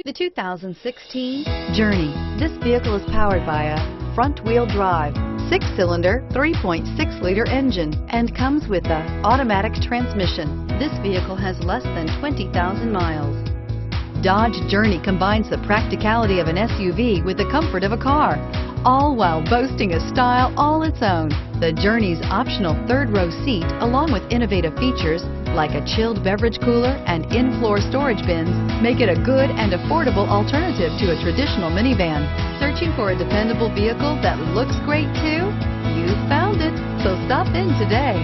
The 2016 Journey. This vehicle is powered by a front-wheel drive, 6-cylinder, 3.6-liter engine, and comes with an automatic transmission. This vehicle has less than 20,000 miles. Dodge Journey combines the practicality of an SUV with the comfort of a car, all while boasting a style all its own. The Journey's optional third-row seat, along with innovative features like a chilled beverage cooler and in-floor storage bins, make it a good and affordable alternative to a traditional minivan. Searching for a dependable vehicle that looks great too? You found it, so stop in today.